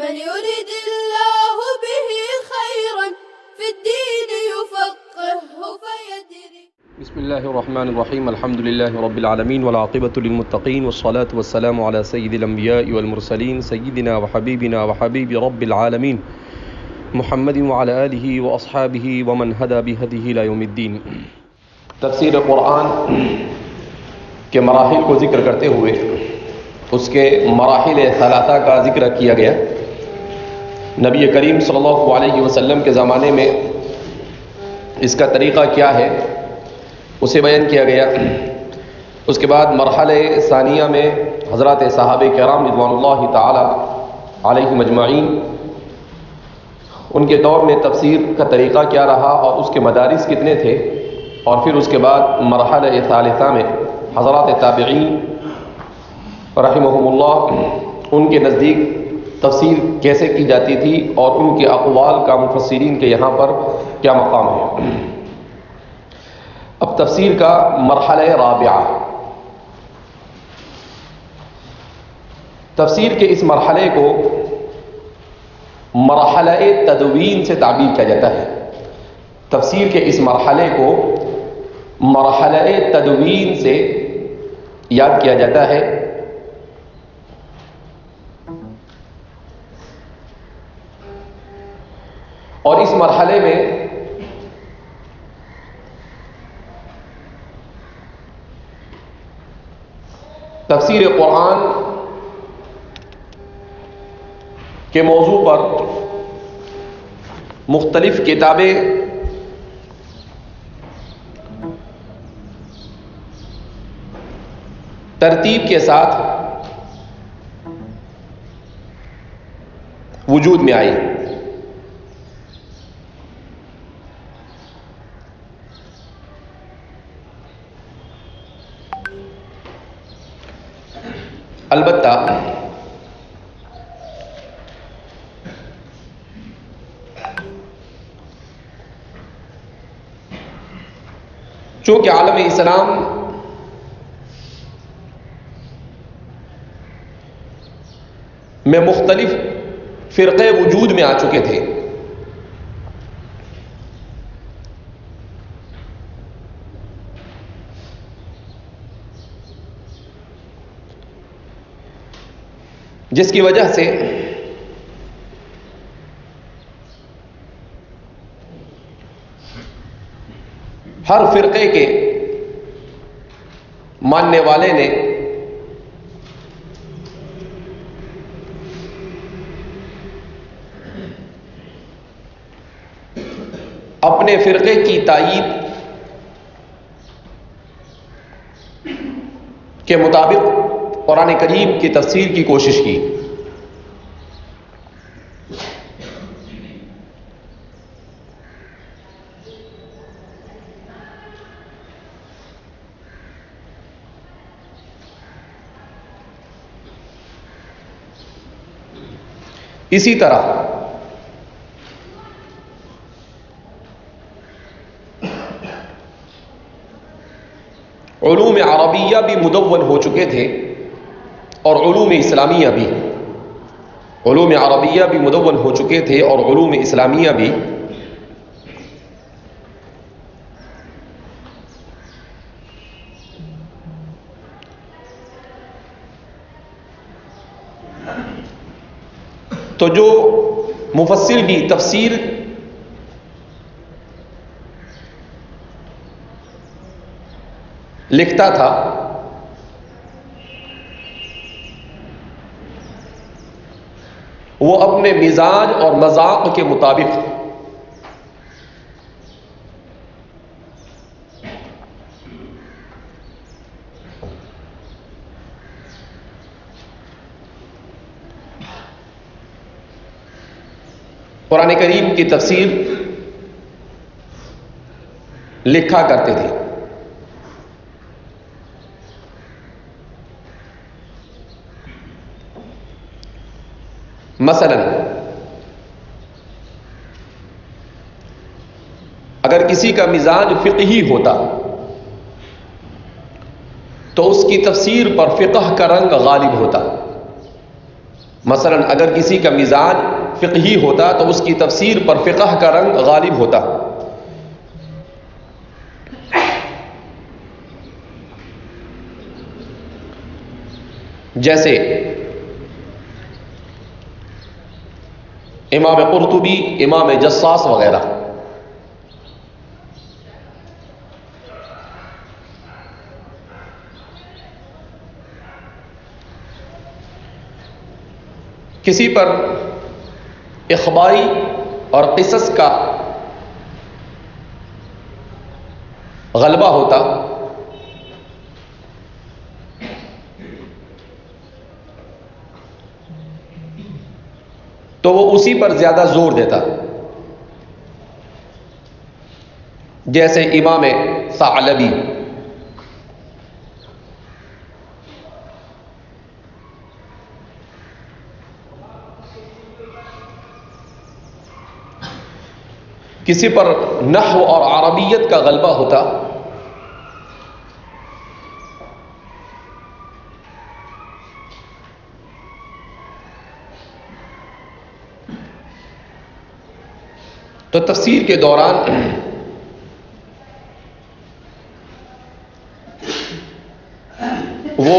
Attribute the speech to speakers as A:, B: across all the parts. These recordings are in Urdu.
A: من يريد الله به خيرا في الدين يفقهه فيدري.
B: بسم الله الرحمن الرحيم. الحمد لله رب العالمين والعاقبة للمتقين والصلاة والسلام على سيد الأنبياء والمرسلين سيدنا وحبيبنا وحبيب رب العالمين محمد وعلى آله وأصحابه ومن هدى بهديه إلى يوم الدين. تفسیر قرآن کے مراحل کو ذکر کرتے ہوئے اس کے مراحل ثلاثہ کا ذکر کیا گیا. نبی کریم صلی اللہ علیہ وسلم کے زمانے میں اس کا طریقہ کیا ہے اسے بیان کیا گیا. اس کے بعد مرحلہ ثانیہ میں حضرات صحابہ کرام رضوان اللہ تعالی علیہم اجمعین ان کے دور میں تفسیر کا طریقہ کیا رہا اور اس کے مدارس کتنے تھے. اور پھر اس کے بعد مرحلہ ثالثہ میں حضرات تابعین رحمہم اللہ ان کے نزدیک تفسیر کیسے کی جاتی تھی اور ان کے اقوال کا مفسرین کے یہاں پر کیا مقام ہے. اب تفسیر کا مرحلہ رابعہ. تفسیر کے اس مرحلے کو مرحلہ تدوین سے تعبیر کیا جاتا ہے. تفسیر کے اس مرحلے کو مرحلہ تدوین سے یاد کیا جاتا ہے. اور اس مرحلے میں تفسیر قرآن کے موضوع پر مختلف کتابیں ترتیب کے ساتھ وجود میں آئی. البتہ چونکہ عالم اسلام میں مختلف فرقے وجود میں آ چکے تھے، جس کی وجہ سے ہر فرقے کے ماننے والے نے اپنے فرقے کی تائید کے مطابق قرآن کریم کی تفسیر کی کوشش کی. اسی طرح علوم عربیہ بھی مدون ہو چکے تھے اور علوم اسلامیہ بھی. علوم عربیہ بھی مدون ہو چکے تھے اور علوم اسلامیہ بھی. تو جو مفسر بھی تفسیر لکھتا تھا وہ اپنے مزاج اور مذاق کے مطابق قرآن کریم کی تفسیر لکھا کرتے تھے. مثلا اگر کسی کا مزاج فقہی ہوتا تو اس کی تفسیر پر فقہ کا رنگ غالب ہوتا. مثلا اگر کسی کا مزاج فقہی ہوتا تو اس کی تفسیر پر فقہ کا رنگ غالب ہوتا. جیسے امام قرطبی، امام جساس وغیرہ. کسی پر اخباری اور قصص کا غلبہ ہوتا تو وہ اسی پر زیادہ زور دیتا. جیسے امام ثعلبی. کسی پر نحو اور عربیت کا غلبہ ہوتا تو تفسیر کے دوران وہ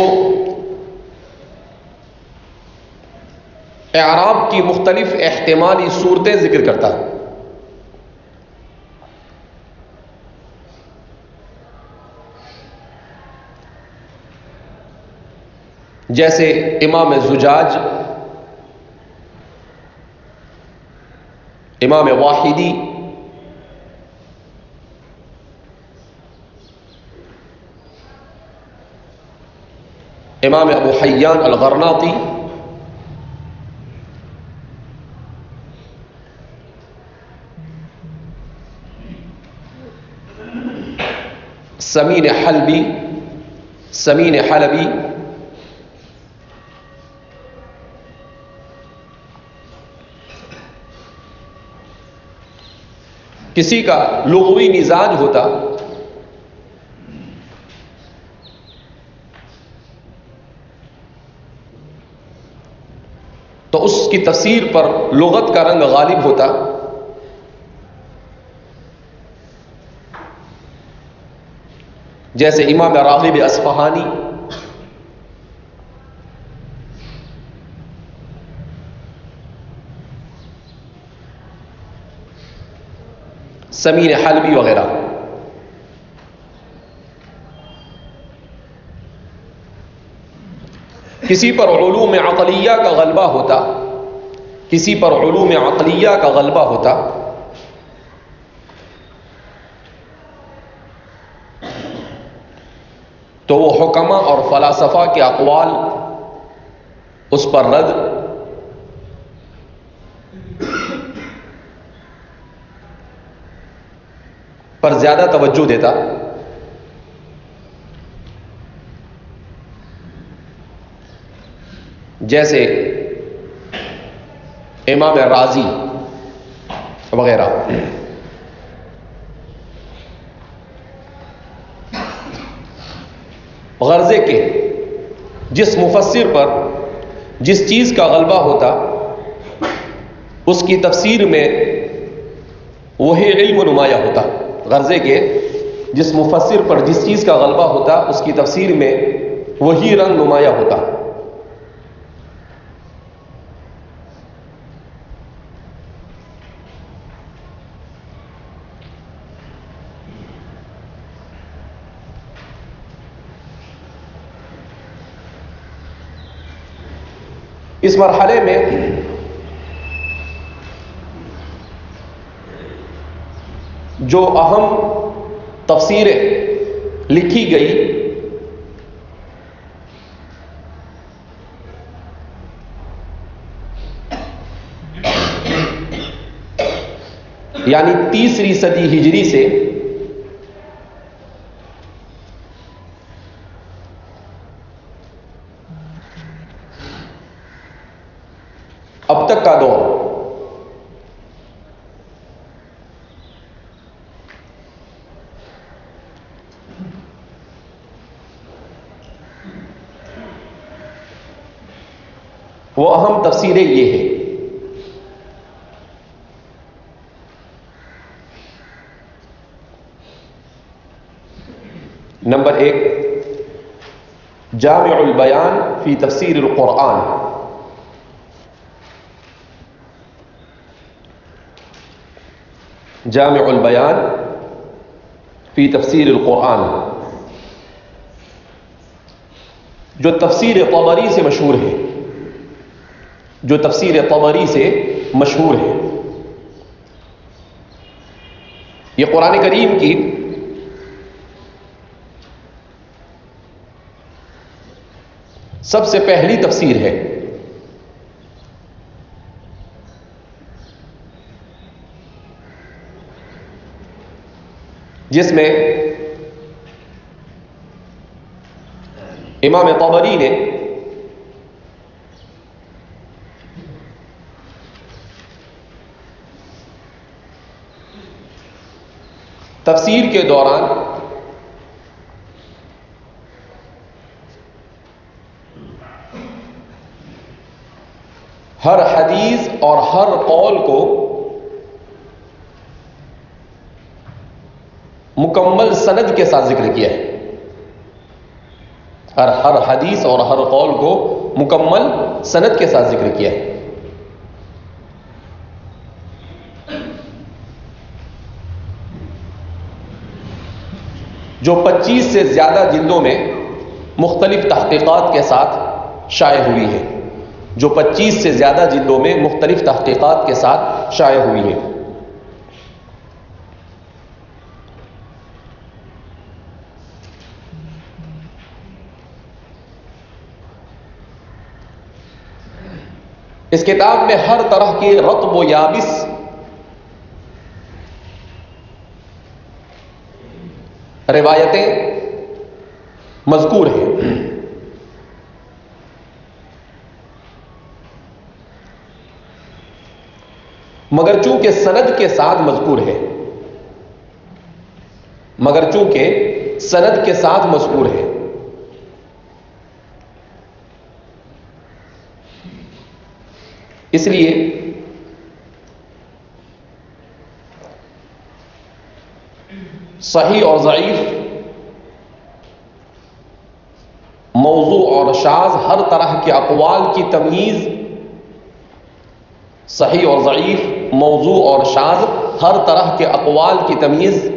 B: اعراب کی مختلف احتمالی صورتیں ذکر کرتا. جیسے امام زجاج، امام واحدی، امام ابو حیان الغرناطی، سمین حلبی، کسی کا لغوی مزاج ہوتا تو اس کی تفسیر پر لغت کا رنگ غالب ہوتا. جیسے امام راغب اصفہانی، سمین حلبی وغیرہ. کسی پر علوم عقلیہ کا غلبہ ہوتا، تو وہ حکما اور فلاسفہ کے اقوال اس پر رد، پر زیادہ توجہ دیتا. جیسے امام رازی وغیرہ. غرضے کے جس مفسر پر جس چیز کا غلبہ ہوتا اس کی تفسیر میں وہی علم نمایاں ہوتا. غرضے کے جس مفسر پر جس چیز کا غلبہ ہوتا اس کی تفسیر میں وہی رنگ نمایاں ہوتا. اس مرحلے میں جو اہم تفسیریں لکھی گئی یعنی 3 صدی ہجری سے اب تک کا دور، وہ اہم تمام تفسیریں یہ ہیں. نمبر 1 جامع البیان فی تفسیر القرآن. جامع البیان فی تفسیر القرآن جو تفسیر طبری سے مشہور ہے، جو تفسیر طبری سے مشہور ہے. یہ قرآن کریم کی سب سے پہلی تفسیر ہے. جس میں امام طبری نے تفسیر کے دوران ہر حدیث اور ہر قول کو مکمل سند کے ساتھ ذکر کیا ہے. ہر حدیث اور ہر قول کو مکمل سند کے ساتھ ذکر کیا ہے. جو 25 سے زیادہ جلدوں میں مختلف تحقیقات کے ساتھ شائع ہوئی ہے، جو 25 سے زیادہ جلدوں میں مختلف تحقیقات کے ساتھ شائع ہوئی ہے. اس کتاب میں ہر طرح کے رطب و یابس روایتیں مذکور ہیں. مگر چونکہ سند کے ساتھ مذکور ہے، مگر چونکہ سند کے ساتھ مذکور ہے، اس لیے صحیح اور ضعیف، موضوع اور شاذ، ہر طرح کے اقوال کی تمییز، صحیح اور ضعیف، موضوع اور شاذ، ہر طرح کے اقوال کی تمییز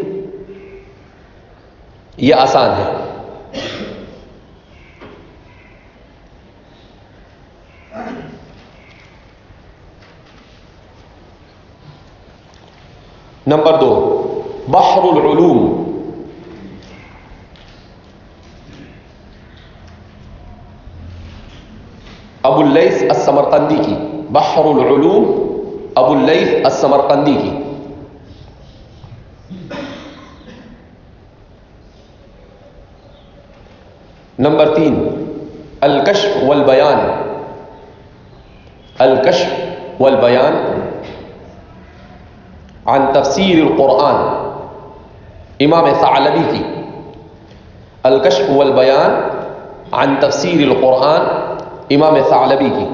B: یہ آسان ہے. نمبر 2 بحر العلوم. ابو اللیث السمرقندی کی، بحر العلوم ابو اللیث السمرقندی کی. نمبر 3 الکشف والبیان. الکشف والبیان عن تفسیر القرآن، امام ثعلبی کی. الکشف والبیان عن تفسیر القرآن، امام ثعلبی کی.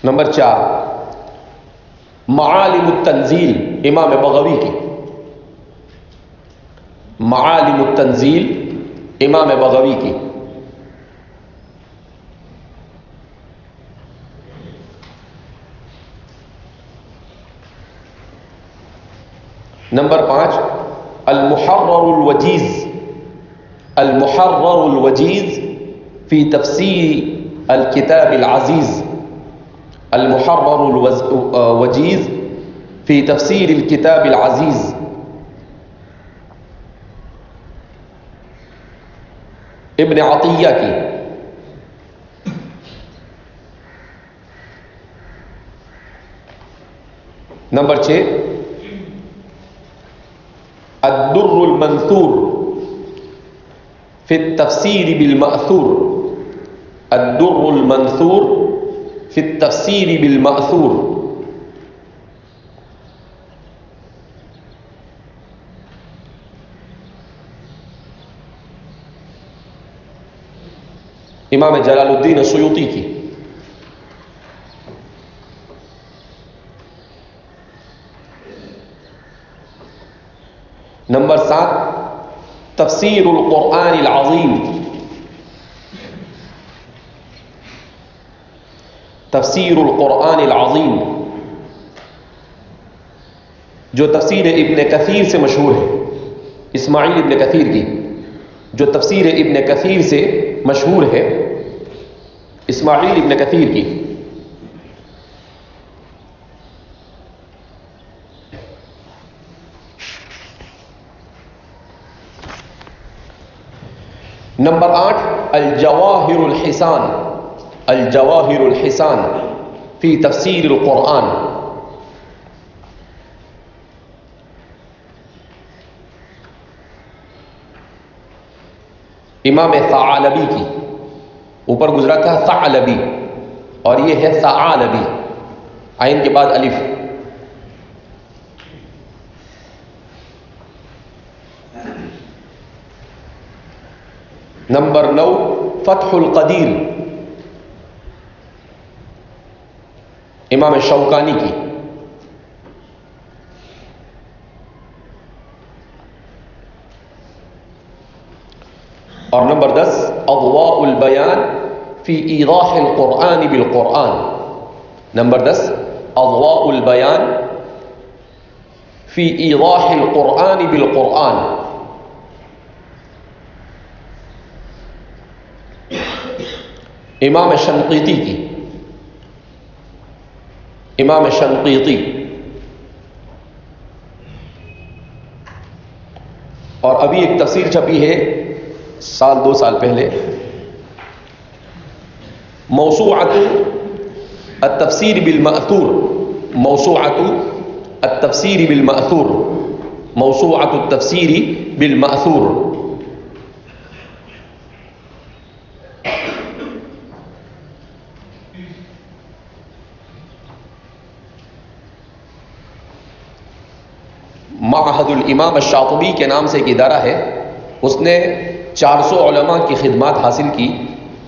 B: نمبر 4 معالم التنزیل، امام بغوی کی. معالم التنزیل، امام بغوی کی. نمبر 5 المحرر الوجیز. المحرر الوجیز فی تفسیر الکتاب العزیز. المحرر الوجیز فی تفسیر الکتاب العزیز. ابن عطیہ کی. نمبر 6 الدر المنثور فی التفسیر بالمأثور. الدر المنثور فی التفسیر بالمأثور. امام جلال الدین سیوطی کی. نمبر 7 تفسیر القرآن العظیم. تفسیر القرآن العظیم جو تفسیر ابن کثیر سے مشہور ہے، اسماعیل ابن کثیر کی جو تفسیر ابن کثیر سے مشہور ہے، اسماعیل ابن کثیر کی. نمبر 8 الجواہر الحسان. الجواہر الحسان فی تفسیر القرآن. امام ثعلبی کی، اوپر گزرا تھا ثعلبی اور یہ ہے ثعالبی، عین کے بعد الف. نمبر 9 فتح القدیر، امام شوکانی کی. اور نمبر 10 اضواء البیان فی ایضاح القرآن بالقرآن. نمبر 10 اضواء البیان فی ایضاح القرآن بالقرآن. امام شنقیطی کی، امام شنقیطی. اور ابھی ایک تفسیر چھپی ہے سال 2 سال پہلے، موسوعۃ التفسیر بالمأثور. موسوعۃ التفسیر بالمأثور. موسوعۃ التفسیر بالمأثور. معہد الامام الشاطبی کے نام سے ایک ادارہ ہے، اس نے 400 علماء کی خدمات حاصل کی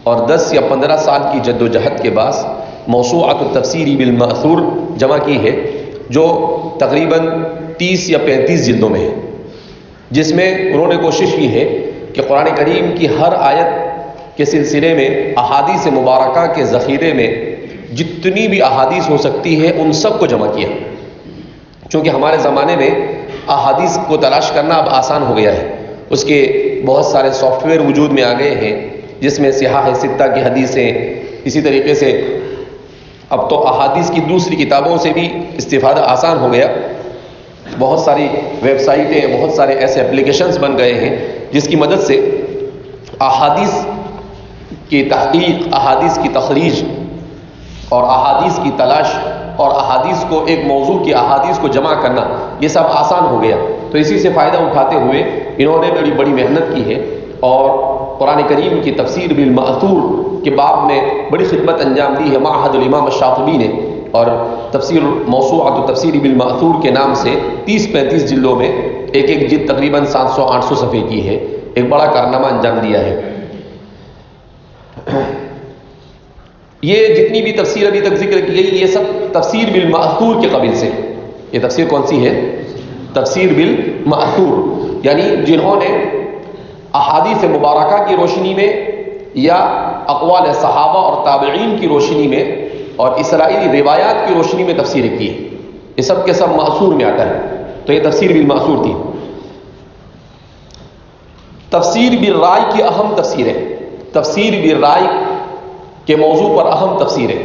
B: اور 10 یا 15 سال کی جد و جہد کے بعد موسوعۃ التفسیر بالمأثور جمع کی ہے، جو تقریباً 30 یا 35 جلدوں میں ہے، جس میں انہوں نے کوشش کی ہے کہ قرآن کریم کی ہر آیت کے سلسلے میں احادیث مبارکہ کے ذخیرے میں جتنی بھی احادیث ہو سکتی ہے ان سب کو جمع کیا. چونکہ ہمارے زمانے میں احادیث کو تلاش کرنا اب آسان ہو گیا ہے، اس کے بہت سارے سافٹ ویئر وجود میں آ گئے ہیں، جس میں صحاح ستہ کی حدیثیں، اسی طریقے سے اب تو احادیث کی دوسری کتابوں سے بھی استفادہ آسان ہو گیا. بہت ساری ویب سائٹیں، بہت سارے ایسے اپلیکیشنز بن گئے ہیں جس کی مدد سے احادیث کی تحقیق، احادیث کی تخریج اور احادیث کی تلاش اور احادیث کو، ایک موضوع کی احادیث کو جمع کرنا، یہ سب آسان ہو گیا. تو اسی سے فائدہ اٹھاتے ہوئے انہوں نے بڑی محنت کی ہے اور قرآن کریم کی تفسیر بالمأثور کے باب میں بڑی خدمت انجام دی ہے معہد الامام الشاطبی نے. اور تفسیر موسوعۃ التفسیر بالمأثور کے نام سے 30-35 جلدوں میں ایک ایک جلد تقریباً 700-800 صفحے کی ہے. ایک بڑا کارنامہ انجام دیا ہے. یہ جتنی بھی تفسیر ابھی تک ذکر کی گئی، یہ سب تفسیر بالمأثور کے قبیل سے. یہ تفسیر کون سی ہے؟ تفسیر بالمأثور، یعنی جنہوں نے احادیث مبارکہ کی روشنی میں یا اقوال صحابہ اور تابعین کی روشنی میں اور اسرائیلی روایات کی روشنی میں تفسیریں کی ہے. یہ سب کے سب مأثور میں آتا ہے. تو یہ تفسیر بالمأثور تھی. تفسیر بالرائے کی اہم تفسیریں، تفسیر بالرائے کے موضوع پر اہم تفسیریں.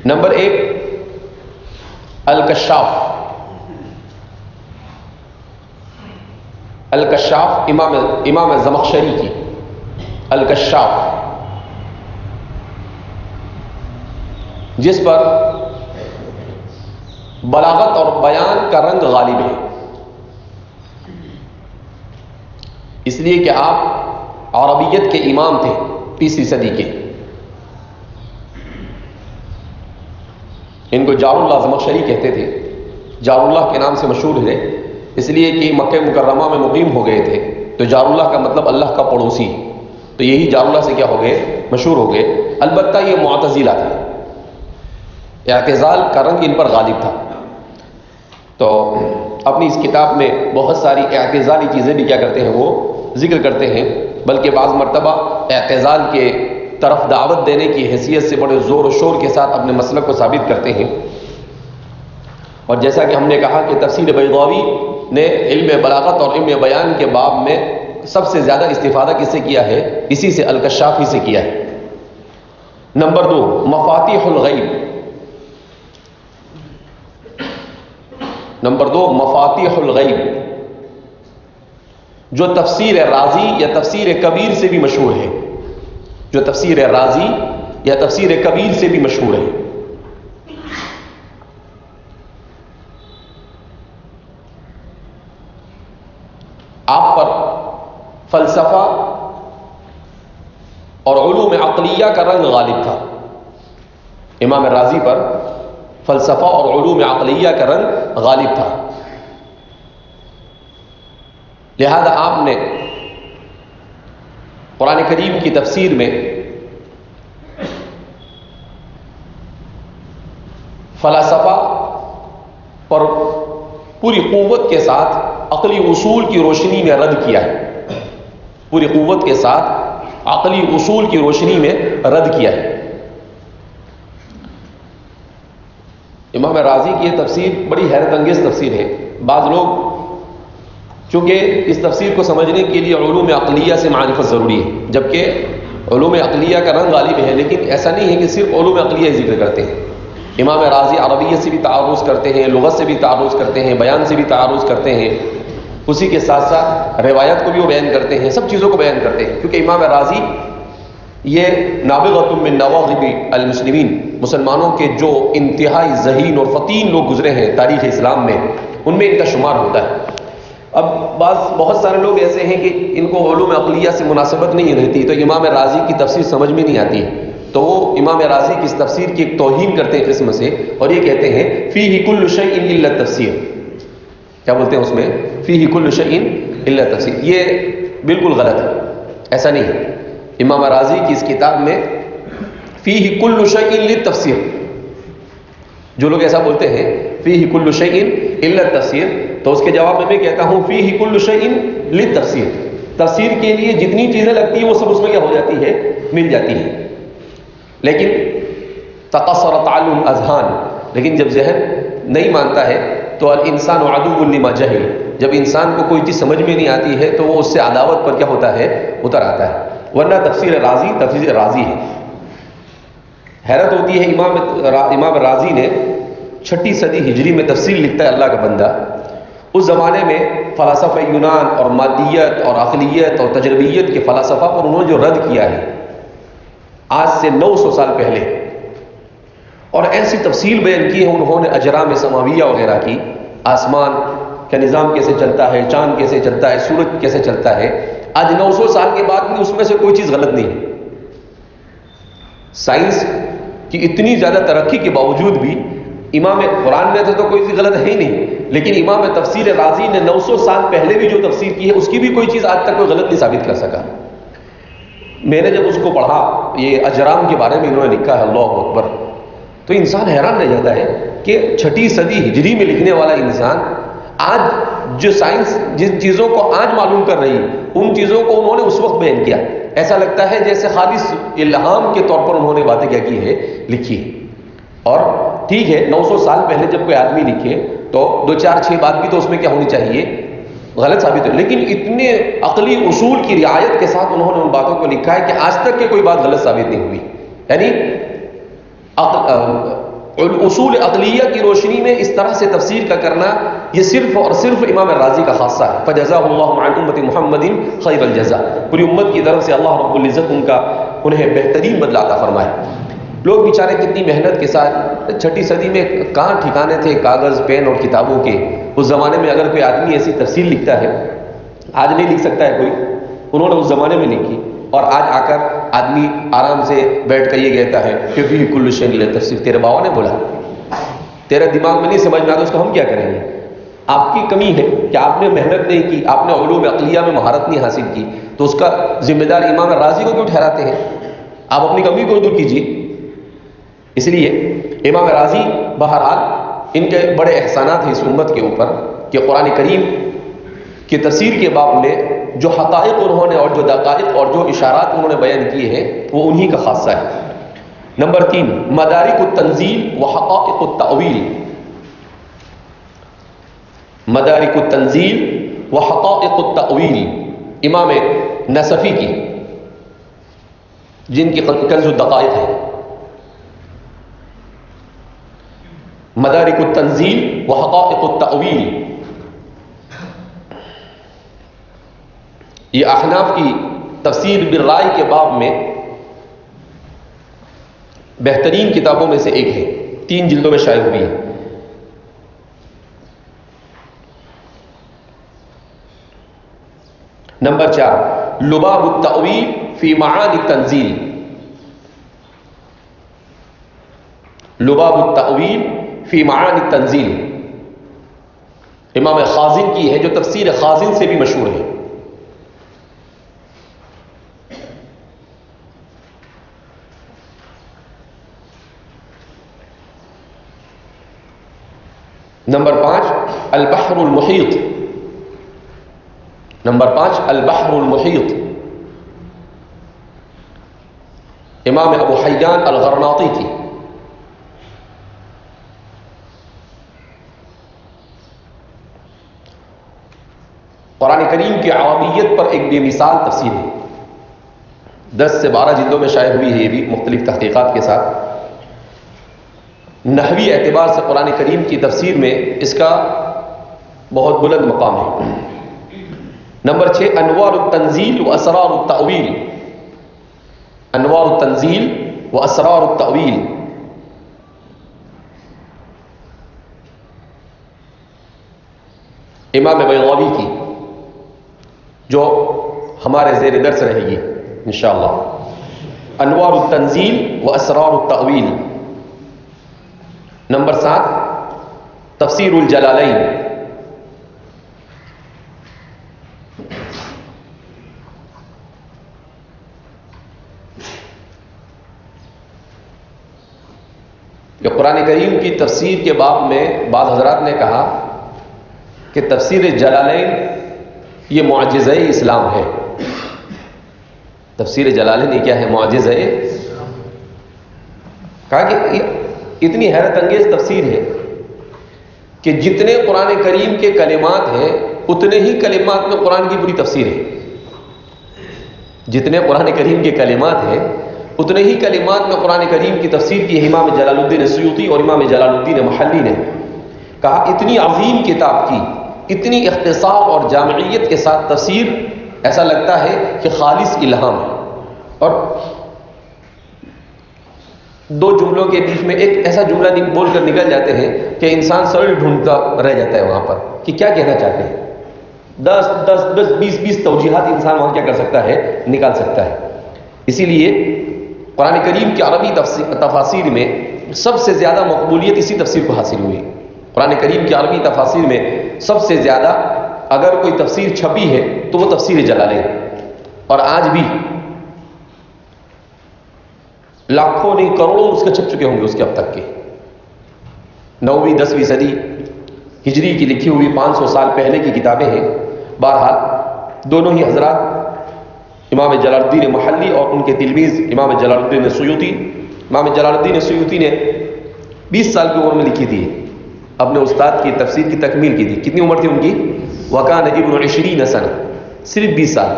B: نمبر 1 الکشاف. الکشاف امام زمخشری کی الکشاف، جس پر بلاغت اور بیان کا رنگ غالب ہے، اس لیے کہ آپ عربیت کے امام تھے 20ویں صدی کے. ان کو جار اللہ زمخشری کہتے تھے، جار اللہ کے نام سے مشہور ہے اس لیے کہ مکہ مکرمہ میں مقیم ہو گئے تھے، تو جار اللہ کا مطلب اللہ کا پڑوسی، تو یہی جار اللہ سے کیا ہو گئے، مشہور ہو گئے۔ البتہ یہ معتزلہ تھے، اعتزال کا رنگ ان پر غالب تھا، تو اپنی اس کتاب میں بہت ساری اعتزالی چیزیں بھی کیا کرتے ہیں، وہ ذکر کرتے ہیں، بلکہ بعض مرتبہ اعتزال کے طرف دعوت دینے کی حیثیت سے بڑے زور و شور کے ساتھ اپنے مسلک کو ثابت کرتے ہیں۔ اور جیسا کہ ہم نے کہا کہ تفسیر بیضاوی نے علم بلاغت اور علم بیان کے باب میں سب سے زیادہ استفادہ کس سے کیا ہے، اسی سے الکشاف ہی سے کیا ہے۔ نمبر 2 مفاتیح الغیب، نمبر 2 مفاتیح الغیب، جو تفسیر رازی یا تفسیر کبیر سے بھی مشہور ہے، جو تفسیر رازی یا تفسیر کبیر سے بھی مشہور ہے۔ آپ پر فلسفہ اور علوم عقلیہ کا رنگ غالب تھا، امام رازی پر فلسفہ اور علوم عقلیہ کا رنگ غالب تھا، لہذا آپ نے قرآن کریم کی تفسیر میں فلسفہ پر پوری قوت کے ساتھ عقلی اصول کی روشنی میں رد کیا ہے، پوری قوت کے ساتھ عقلی اصول کی روشنی میں رد کیا ہے۔ امام رازی کی یہ تفسیر بڑی حیرت انگیز تفسیر ہے۔ بعض لوگ چونکہ اس تفسیر کو سمجھنے کے لیے علوم عقلیہ سے معرفت ضروری ہے، جبکہ علوم عقلیہ کا رنگ غالب ہے، لیکن ایسا نہیں ہے کہ صرف علوم عقلیہ ذکر کرتے ہیں۔ امام رازی عربیت سے بھی تعارض کرتے ہیں، لغت سے بھی تعارض کرتے ہیں، بیان سے بھی تعارض کرتے ہیں، اسی کے ساتھ ساتھ روایت کو بھی وہ بیان کرتے ہیں، سب چیزوں کو بیان کرتے ہیں، کیونکہ امام رازی یہ نابغۃ من نواغب المسلمین، مسلمانوں کے جو انتہائی ذہین اور فطین لوگ گزرے ہیں تاریخ اسلام میں، ان میں ان کا شمار ہوتا ہے۔ اب بہت سارے لوگ ایسے ہیں کہ ان کو علوم عقلیہ سے مناسبت نہیں رہتی، تو امام رازی کی تفسیر سمجھ میں نہیں آتی، تو وہ امام رازی کی اس تفسیر کی ایک توہین کرتے ہیں قسم سے، اور یہ کہتے ہیں فیہ کل شیء الا التفسیر، کیا بولتے ہیں اس میں، فیہ کل شیء الا التفسیر۔ یہ بالکل غلط ہے، ایسا نہیں ہے۔ امام رازی کی اس کتاب میں فیہ کل شیء للتفسیر، جو لوگ ایسا بولتے ہیں فیہ کل شیء الا التفسیر، تو اس کے جواب میں کہتا ہوں فیہ کل شیء للتفسیر، تفسیر کے لیے جتنی چیزیں لگتی ہیں وہ سب اس میں کیا ہو جاتی ہے، مل جاتی ہے۔ لیکن تقصر تعلم الاذہان، لیکن جب ذہن نہیں مانتا ہے تو الانسان عدو لما جہل، جب انسان کو کوئی چیز سمجھ میں نہیں آتی ہے تو وہ اس سے عداوت پر کیا ہوتا ہے، اتر آتا ہے۔ ورنہ تفسیر رازی ہے۔ حیرت ہوتی ہے، امام رازی نے 6 صدی ہجری میں تفسیر لکھتا ہے اللہ کا بندہ۔ اس زمانے میں فلاسفہ یونان اور مادیت اور عقلیت اور تجربیت کے فلاسفہ پر انہوں نے جو رد کیا ہے آج سے 900 سال پہلے، اور ایسی تفصیل بیان کی ہے انہوں نے اجرام سماویہ وغیرہ کی، آسمان کا نظام کیسے چلتا ہے، چاند کیسے چلتا ہے، سورج کیسے چلتا ہے۔ آج 900 سال کے بعد بھی اس میں سے کوئی چیز غلط نہیں ہے۔ سائنس کی اتنی زیادہ ترقی کے باوجود بھی امام قرآن میں تو کوئی چیز غلط ہے ہی نہیں، لیکن امام تفسیر رازی نے 900 سال پہلے بھی جو تفسیر کی ہے اس کی بھی کوئی چیز آج تک کوئی غلط نہیں ثابت کر سکا۔ میں نے جب اس کو پڑھا، یہ اجرام کے بارے میں انہوں نے لکھا ہے، اللہ اکبر، تو انسان حیران رہ جاتا ہے کہ 6 صدی ہجری میں لکھنے والا انسان آج جو سائنس جن چیزوں کو آج معلوم کر رہی ان چیزوں کو انہوں نے اس وقت بیان کیا۔ ایسا لگتا ہے جیسے خالص الہام کے طور پر انہوں نے باتیں کیا کی ہے، لکھی ہے۔ اور ٹھیک ہے، 900 سال پہلے جب کوئی آدمی لکھے تو 2-4-6 بات بھی تو اس میں کیا ہونی چاہیے، غلط ثابت ہو، لیکن اتنے عقلی اصول کی رعایت کے ساتھ انہوں نے ان باتوں کو لکھا ہے کہ آج تک کہ کوئی بات غلط ثابت نہیں ہوئی۔ یعنی اصول عقلیہ کی روشنی میں اس طرح سے تفسیر کا کرنا یہ صرف اور صرف امام رازی کا خاصہ ہے۔ فجزاہ اللہ عن امت محمد خیر الجزاء، پوری امت کی طرف سے اللہ رب العزت انہیں بہترین بدلہ عطا فرمائے۔ لوگ بیچارے کتنی محنت کے ساتھ 6 صدی میں کہاں ٹھکانے تھے کاغذ، پین اور کتابوں کے۔ اس زمانے میں اگر کوئی آدمی ایسی تفسیر لکھتا ہے، آج نہیں لکھ سکتا ہے کوئی، انہوں نے اس زمانے میں لکھی، اور آج آ کر آدمی آرام سے بیٹھ کر یہ کہتا ہے کہ فیہ کل شیء الا التفسیر، تیرے بابا نے بولا۔ تیرا دماغ میں نہیں سمجھ میں آتا اس کو ہم کیا کریں گے؟ آپ کی کمی ہے کہ آپ نے محنت نہیں کی، آپ نے علوم عقلیہ میں مہارت نہیں حاصل کی، تو اس کا ذمہ دار امام رازی کو کیوں ٹھہراتے ہیں؟ آپ اپنی کمی کو دور کیجیے۔ اس لیے امام رازی بہرحال ان کے بڑے احسانات ہیں اس امت کے اوپر کہ قرآن کریم کی تفسیر کے باب میں جو حقائق انہوں نے اور جو دقائق اور جو اشارات انہوں نے بیان کیے ہیں وہ انہی کا خاصہ ہے۔ نمبر 3، مدارک التنزیل و حقائق التأویل۔ مدارک التنزیل و حقائق التأویل امام نصفی کی، جن کی کنز الدقائق ہے۔ مدارک التنزیل و حقائق التأویل، یہ احناف کی تفسیر بالرائے کے باب میں بہترین کتابوں میں سے ایک ہے، 3 جلدوں میں شائع ہوئی ہے۔ نمبر 4، لباب التأویل فی معانی التنزیل۔ لباب التأویل فی معانی التنزیل امام خازن کی ہے، جو تفسیر خازن سے بھی مشہور ہے۔ نمبر 5، البحر المحیط۔ نمبر 5، البحر المحیط امام ابو حیان الغرناطی کی۔ قرآن کریم کی عربیت پر ایک بے مثال تفسیر ہے، 10 سے 12 جلدوں میں شائع ہوئی ہے، یہ بھی مختلف تحقیقات کے ساتھ۔ نحوی اعتبار سے قرآن کریم کی تفسیر میں اس کا بہت بلند مقام ہے۔ نمبر 6، انوار التنزیل و اسرار التأویل۔ انوار التنزیل و اسرار التأویل امام بیضاوی کی، جو ہمارے زیر درس رہے گی انشاءاللہ۔ انوار التنزیل و اسرار التأویل۔ نمبر 7، تفسیر الجلالین۔ کہ قرآن کریم کی تفسیر کے باب میں بعض حضرات نے کہا کہ تفسیر جلالین یہ معجزہ اسلام ہے۔ تفسیر جلالین یہ کیا ہے؟ معجزہ۔ کہا کہ یہ اتنی حیرت انگیز تفسیر ہے کہ جتنے قرآن کریم کے کلمات ہیں اتنے ہی کلمات میں قرآن کی پوری تفسیر ہے۔ جتنے قرآن کریم کے کلمات ہیں اتنے ہی کلمات میں قرآن کریم کی تفسیر کی ہے امام جلال الدین سیوطی اور امام جلال الدین محلی نے۔ کہا اتنی عظیم کتاب کی اتنی اختصار اور جامعیت کے ساتھ تفسیر، ایسا لگتا ہے کہ خالص الہام ہے۔ اور 2 جملوں کے بیچ میں ایک ایسا جملہ بول کر نکل جاتے ہیں کہ انسان سر ڈھونڈتا رہ جاتا ہے وہاں پر کہ کیا کہنا چاہتے ہیں۔ 10 20 توجیحات انسان وہاں کیا کر سکتا ہے؟ نکال سکتا ہے۔ اسی لیے قرآن کریم کی عربی تفاسیر میں سب سے زیادہ مقبولیت اسی تفسیر کو حاصل ہوئی۔ قرآن کریم کی عربی تفاسیر میں سب سے زیادہ اگر کوئی تفسیر چھپی ہے تو وہ تفسیر جلالین، اور آج بھی لاکھوں نہیں کروڑوں اس کے چھپ چکے ہوں گے اس کے اب تک کے۔ 9ویں 10ویں صدی ہجری کی لکھی ہوئی 500 سال پہلے کی کتابیں ہیں۔ بہرحال دونوں ہی حضرات امام جلال الدین محلی اور ان کے تلمیذ امام جلال الدین سیوطی، امام جلال الدین سیوطی نے 20 سال کی عمر میں لکھی تھی، اپنے استاد کی تفسیر کی تکمیل کی تھی۔ کتنی عمر تھی ان کی؟ وکان ابن 20 سنہ، صرف 20 سال۔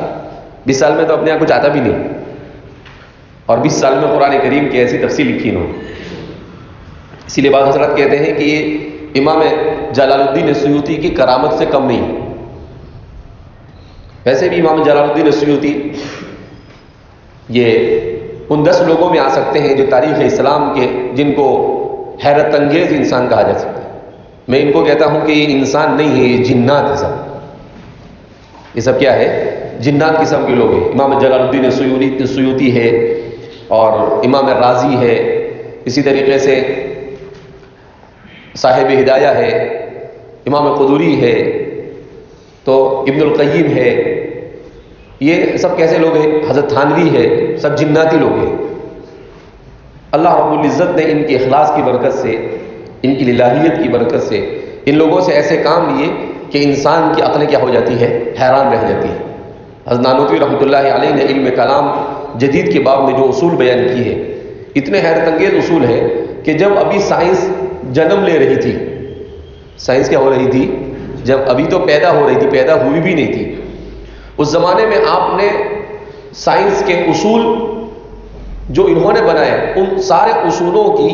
B: 20 سال میں تو اپنے یہاں کچھ آتا بھی نہیں، اور 20 سال میں قرآن کریم کی ایسی تفسیر لکھی انہوں نے۔ اسی لیے بعض حضرات کہتے ہیں کہ یہ امام جلال الدین سیوطی کی کرامت سے کم نہیں۔ ویسے بھی امام جلال الدین سیوطی یہ ان 10 لوگوں میں آ سکتے ہیں جو تاریخ اسلام کے جن کو حیرت انگیز انسان کہا جا سکتا ہے۔ میں ان کو کہتا ہوں کہ یہ انسان نہیں ہے، یہ جنات ہے سب۔ یہ سب کیا ہے؟ جنات قسم کے لوگ ہیں۔ امام جلال الدین سیوطی ہے اور امام رازی ہے، اسی طریقے سے صاحب ہدایہ ہے، امام قدوری ہے، تو ابن القیم ہے، یہ سب کیسے لوگ ہیں؟ حضرت تھانوی ہے، سب جناتی لوگ ہیں۔ اللہ رب العزت نے ان کے اخلاص کی برکت سے، ان کی الہیت کی برکت سے ان لوگوں سے ایسے کام لیے کہ انسان کی عقل کیا ہو جاتی ہے؟ حیران رہ جاتی ہے۔ حضرت نانوتوی رحمۃ اللہ علیہ نے علم کلام جدید کے باب میں جو اصول بیان کی ہے، اتنے حیرت انگیز اصول ہے کہ جب ابھی سائنس جنم لے رہی تھی، سائنس کیا ہو رہی تھی؟ جب ابھی تو پیدا ہو رہی تھی، پیدا ہوئی بھی نہیں تھی، اس زمانے میں آپ نے سائنس کے اصول جو انہوں نے بنائے، ان سارے اصولوں کی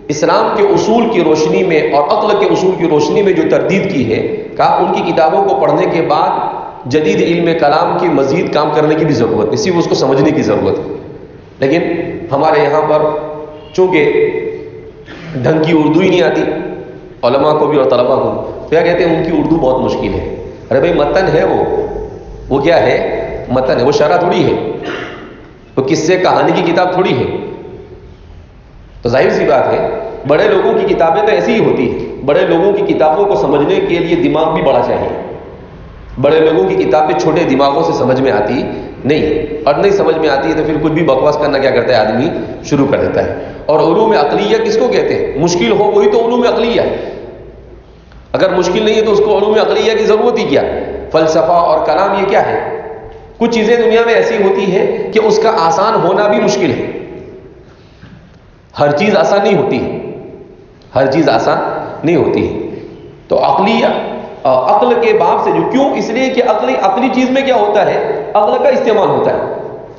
B: اسلام کے اصول کی روشنی میں اور عقل کے اصول کی روشنی میں جو تردید کی ہے، کہا ان کی کتابوں کو پڑھنے کے بعد جدید علم کلام کی مزید کام کرنے کی بھی ضرورت ہے، صرف اس کو سمجھنے کی ضرورت ہے۔ لیکن ہمارے یہاں پر چونکہ ڈھنگ کی اردو ہی نہیں آتی علماء کو بھی اور طلباء کو، تو کیا کہتے ہیں ان کی اردو بہت مشکل ہے۔ ارے بھائی متن ہے، وہ کیا ہے؟ متن ہے، وہ شرح تھوڑی ہے، وہ قصے کہانی کی کتاب تھوڑی ہے۔ تو ظاہر سی بات ہے بڑے لوگوں کی کتابیں تو ایسی ہی ہوتی ہیں، بڑے لوگوں کی کتابوں کو سمجھنے کے لیے دماغ بھی بڑا چاہیے۔ بڑے لوگوں کی کتابیں چھوٹے دماغوں سے سمجھ میں آتی نہیں، اور نہیں سمجھ میں آتی ہے تو پھر کچھ بھی بکواس کرنا کیا کرتا ہے آدمی شروع کر دیتا ہے۔ اور علوم عقلیہ کس کو کہتے ہیں؟ مشکل ہو وہی تو علوم عقلیہ ہے، اگر مشکل نہیں ہے تو اس کو علوم عقلیہ کی ضرورت ہی کیا؟ فلسفہ اور کلام یہ کیا ہے؟ کچھ چیزیں دنیا میں ایسی ہوتی ہے کہ اس کا آسان ہونا بھی مشکل ہے، ہر چیز آسان نہیں ہوتی ہے، ہر چیز آسان نہیں ہوتی ہے۔ تو عقلیہ عقل کے باب سے جو کیوں؟ اس لیے کہ عقلی چیز میں کیا ہوتا ہے؟ عقل کا استعمال ہوتا ہے۔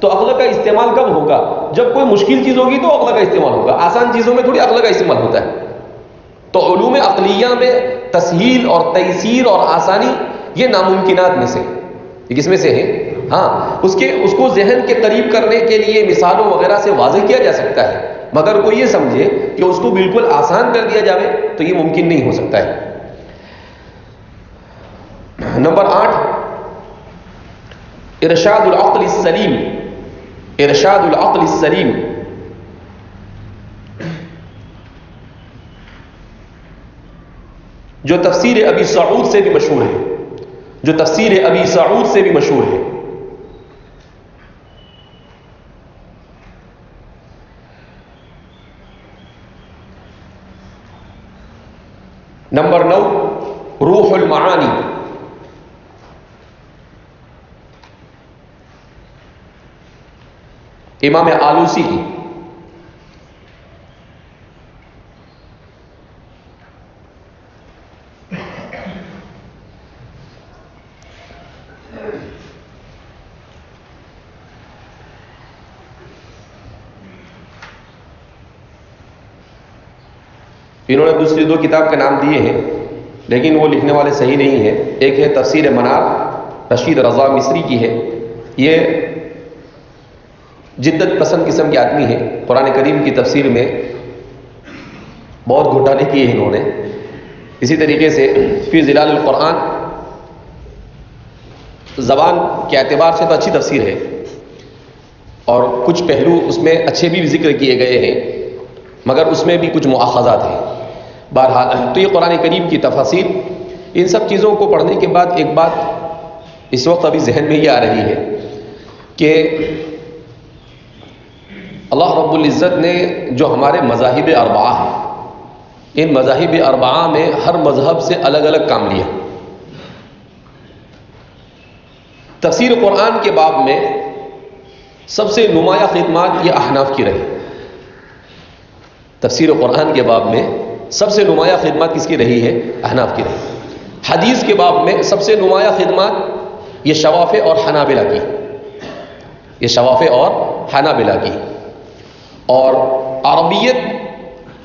B: تو عقل کا استعمال کب ہوگا؟ جب کوئی مشکل چیز ہوگی تو عقل کا استعمال ہوگا، آسان چیزوں میں تھوڑی عقل کا استعمال ہوتا ہے۔ تو علوم عقلیہ میں تسہیل اور تیسیر اور آسانی یہ ناممکنات میں سے، یہ کس میں سے ہے؟ ہاں، اس کو ذہن کے قریب کرنے کے لیے مثالوں وغیرہ سے واضح کیا جا سکتا ہے، مگر کوئی یہ سمجھے کہ اس کو بالکل آسان کر دیا جائے تو یہ ممکن نہیں ہو سکتا ہے۔ نمبر 8، ارشاد العقل السلیم، ارشاد العقل السلیم۔ جو تفسیر ابی سعود سے بھی مشہور ہے، جو تفسیر ابی سعود سے بھی مشہور ہے۔ نمبر 9، روح المعانی، امام آلوسی کی۔ انہوں نے دوسری 2 کتاب کے نام دیے ہیں لیکن وہ لکھنے والے صحیح نہیں ہیں۔ ایک ہے تفسیر منار، رشید رضا مصری کی ہے، یہ جدت پسند قسم کے آدمی ہے، قرآن کریم کی تفسیر میں بہت گھوٹالے کیے ہیں انہوں نے۔ اسی طریقے سے فی ظلال القرآن، زبان کے اعتبار سے تو اچھی تفسیر ہے اور کچھ پہلو اس میں اچھے بھی ذکر کیے گئے ہیں، مگر اس میں بھی کچھ مؤاخذات ہیں۔ بہرحال تو یہ قرآن کریم کی تفاسیر، ان سب چیزوں کو پڑھنے کے بعد ایک بات اس وقت ابھی ذہن میں یہ آ رہی ہے کہ اللہ رب العزت نے جو ہمارے مذاہب اربعہ ہیں، ان مذاہب اربعہ میں ہر مذہب سے الگ الگ کام لیا۔ تفسیر قرآن کے باب میں سب سے نمایاں خدمات یہ احناف کی رہی۔ تفسیر قرآن کے باب میں سب سے نمایاں خدمات کس کی رہی ہے؟ احناف کی رہی۔ حدیث کے باب میں سب سے نمایاں خدمات یہ شوافع اور حنابلہ کی، یہ شوافع اور حنابلہ کی۔ اور عربیت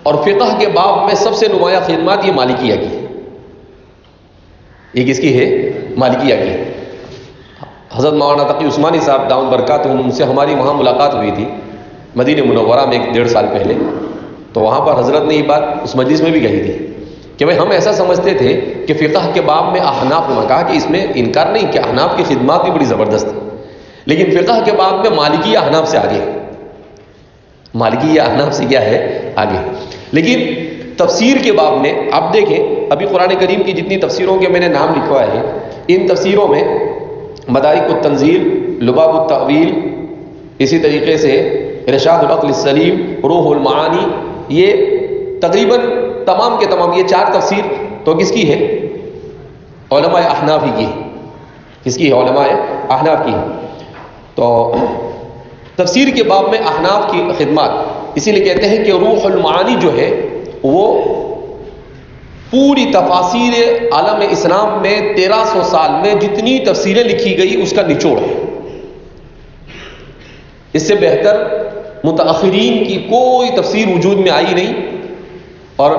B: اور فقہ کے باب میں سب سے نمایاں خدمات یہ مالکیہ کی، یہ کس کی ہے؟ مالکیہ کی۔ حضرت مولانا تقی عثمانی صاحب دامت برکاتہم، ان سے ہماری وہاں ملاقات ہوئی تھی مدینہ منورہ میں 1.5 سال پہلے، تو وہاں پر حضرت نے یہ بات اس مجلس میں بھی کہی تھی کہ بھائی ہم ایسا سمجھتے تھے کہ فقہ کے باب میں احناف نے کہا کہ اس میں انکار نہیں کہ احناف کی خدمات بھی بڑی زبردست ہے، لیکن فقہ کے باب میں مالکیہ احناف سے آگے، مالکیہ احناف سے کیا ہے؟ آگے۔ لیکن تفسیر کے باب میں آپ دیکھیں، ابھی قرآن کریم کی جتنی تفسیروں کے میں نے نام لکھوائے ہیں، ان تفسیروں میں مدارک التنزیل، لباب التأویل، اسی طریقے سے ارشاد العقل السلیم، روح المعانی، یہ تقریباً تمام کے تمام یہ 4 تفسیر تو کس کی ہے؟ علماء احناف ہی کی ہے۔ کس کی ہے؟ علماء احناف کی ہے۔ تو تفسیر کے باب میں احناف کی خدمات، اسی لیے کہتے ہیں کہ روح المعانی جو ہے وہ پوری تفاسیر عالم اسلام میں 1300 سال میں جتنی تفسیریں لکھی گئی اس کا نچوڑ ہے۔ اس سے بہتر متاخرین کی کوئی تفسیر وجود میں آئی نہیں، اور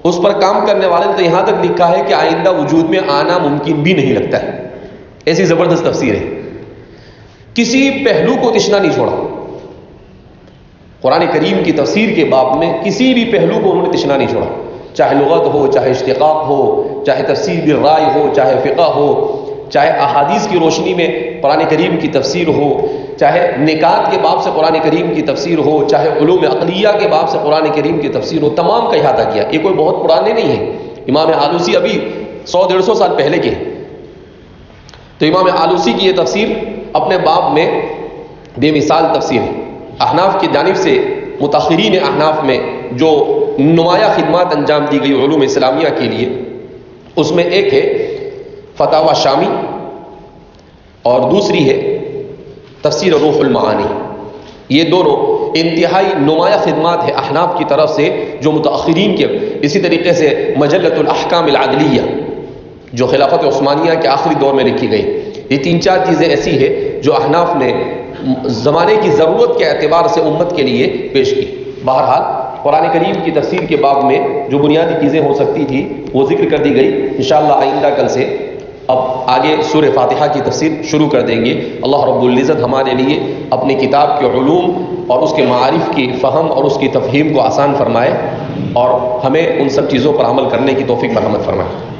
B: اس پر کام کرنے والے نے تو یہاں تک لکھا ہے کہ آئندہ وجود میں آنا ممکن بھی نہیں لگتا ہے۔ ایسی زبردست تفسیر ہے، کسی پہلو کو تشنا نہیں چھوڑا۔ قرآن کریم کی تفسیر کے باب میں کسی بھی پہلو کو انہوں نے تشنا نہیں چھوڑا، چاہے لغت ہو، چاہے اشتقاق ہو، چاہے تفسیر بالرائے ہو، چاہے فقہ ہو، چاہے احادیث کی روشنی میں قرآن کریم کی تفسیر ہو، چاہے نکات کے باب سے قرآن کریم کی تفسیر ہو، چاہے علوم عقلیہ کے باب سے قرآن کریم کی تفسیر ہو، تمام کا احاطہ کیا۔ یہ کوئی بہت پرانے نہیں ہیں، امام آلوسی ابھی 100-150 سال پہلے کے ہیں۔ تو امام آلوسی کی یہ تفسیر اپنے باب میں بے مثال تفسیر ہے۔ احناف کی جانب سے متاخرین احناف میں جو نمایاں خدمات انجام دی گئی علوم اسلامیہ کے لیے، اس میں ایک ہے فتاوی شامی اور دوسری ہے تفسیر روح المعانی۔ یہ دونوں انتہائی نمایاں خدمات ہیں احناف کی طرف سے جو متاخرین کے۔ اسی طریقے سے مجلۃ الاحکام العدلیہ جو خلافت عثمانیہ کے آخری دور میں لکھی گئی۔ یہ 3-4 چیزیں ایسی ہیں جو احناف نے زمانے کی ضرورت کے اعتبار سے امت کے لیے پیش کی۔ بہرحال قرآن کریم کی تفسیر کے باب میں جو بنیادی چیزیں ہو سکتی تھی وہ ذکر کر دی گئی۔ انشاءاللہ آئندہ کل سے اب آگے سورہ فاتحہ کی تفسیر شروع کر دیں گے۔ اللہ رب العزت ہمارے لیے اپنی کتاب کے علوم اور اس کے معارف کی فہم اور اس کی تفہیم کو آسان فرمائے، اور ہمیں ان سب چیزوں پر عمل کرنے کی توفیق مرحمت فرمائے۔